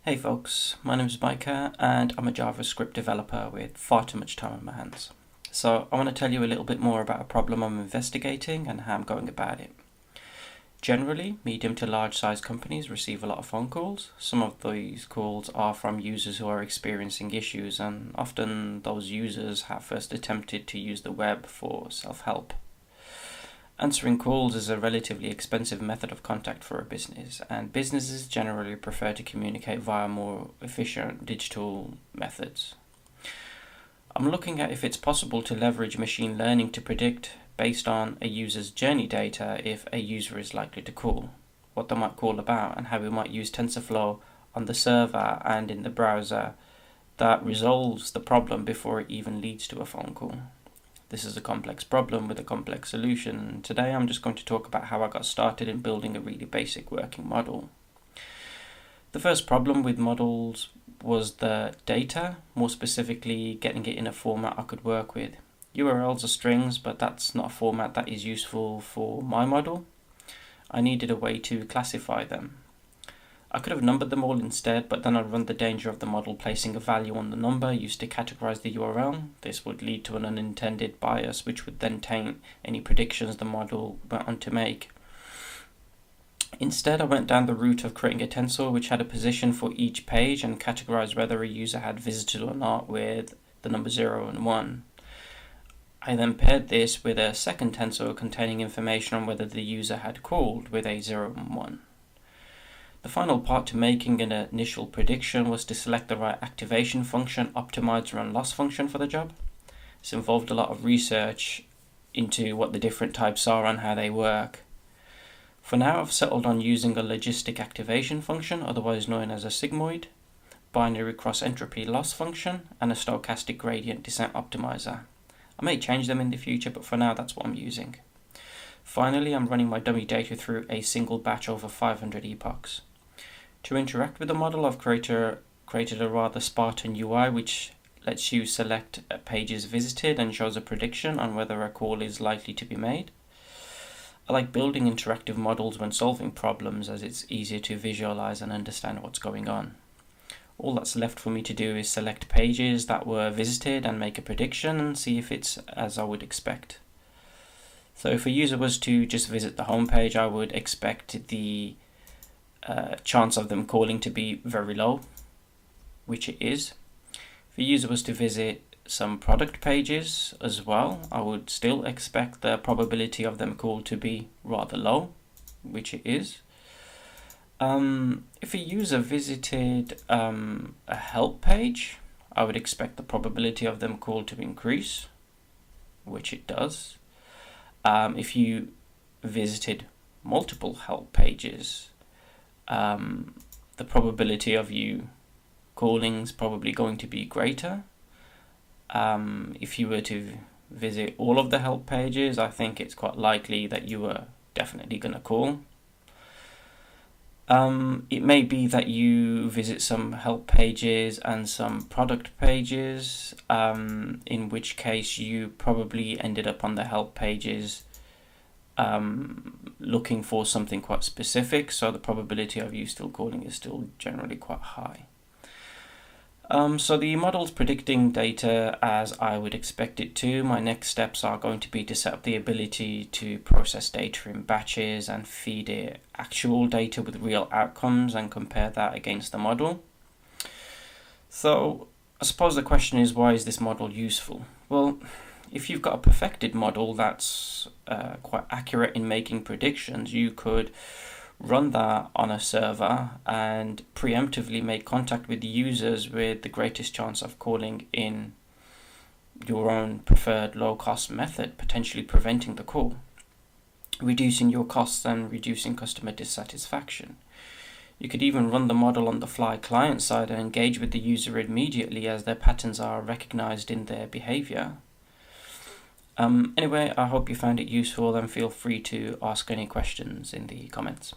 Hey folks, my name is Micah and I'm a JavaScript developer with far too much time on my hands. So I want to tell you a little bit more about a problem I'm investigating and how I'm going about it. Generally, medium to large size companies receive a lot of phone calls. Some of these calls are from users who are experiencing issues, and often those users have first attempted to use the web for self-help. Answering calls is a relatively expensive method of contact for a business, and businesses generally prefer to communicate via more efficient digital methods. I'm looking at if it's possible to leverage machine learning to predict, based on a user's journey data, if a user is likely to call, what they might call about, and how we might use TensorFlow on the server and in the browser that resolves the problem before it even leads to a phone call. This is a complex problem with a complex solution. Today I'm just going to talk about how I got started in building a really basic working model. The first problem with models was the data, more specifically getting it in a format I could work with. URLs are strings, but that's not a format that is useful for my model. I needed a way to classify them. I could have numbered them all instead, but then I'd run the danger of the model placing a value on the number used to categorize the URL. This would lead to an unintended bias, which would then taint any predictions the model went on to make. Instead, I went down the route of creating a tensor which had a position for each page and categorized whether a user had visited or not with the number 0 and 1. I then paired this with a second tensor containing information on whether the user had called with a 0 and 1. The final part to making an initial prediction was to select the right activation function, optimizer and loss function for the job. This involved a lot of research into what the different types are and how they work. For now, I've settled on using a logistic activation function, otherwise known as a sigmoid, binary cross-entropy loss function, and a stochastic gradient descent optimizer. I may change them in the future, but for now that's what I'm using. Finally, I'm running my dummy data through a single batch over 500 epochs. To interact with the model, I've created a rather Spartan UI which lets you select pages visited and shows a prediction on whether a call is likely to be made. I like building interactive models when solving problems, as it's easier to visualize and understand what's going on. All that's left for me to do is select pages that were visited and make a prediction and see if it's as I would expect. So if a user was to just visit the home page, I would expect the chance of them calling to be very low, which it is. If a user was to visit some product pages as well, I would still expect the probability of them call to be rather low, which it is. If a user visited a help page, I would expect the probability of them call to increase, which it does. If you visited multiple help pages, the probability of you calling is probably going to be greater. If you were to visit all of the help pages, I think it's quite likely that you were definitely going to call. It may be that you visit some help pages and some product pages, in which case you probably ended up on the help pages looking for something quite specific, so the probability of you still calling is still generally quite high. So the model's predicting data as I would expect it to. My next steps are going to be to set up the ability to process data in batches and feed it actual data with real outcomes and compare that against the model. So I suppose the question is, why is this model useful? Well, if you've got a perfected model that's quite accurate in making predictions, you could run that on a server and preemptively make contact with the users with the greatest chance of calling in your own preferred low-cost method, potentially preventing the call, reducing your costs and reducing customer dissatisfaction. You could even run the model on the fly client side and engage with the user immediately as their patterns are recognized in their behavior. Anyway, I hope you found it useful and feel free to ask any questions in the comments.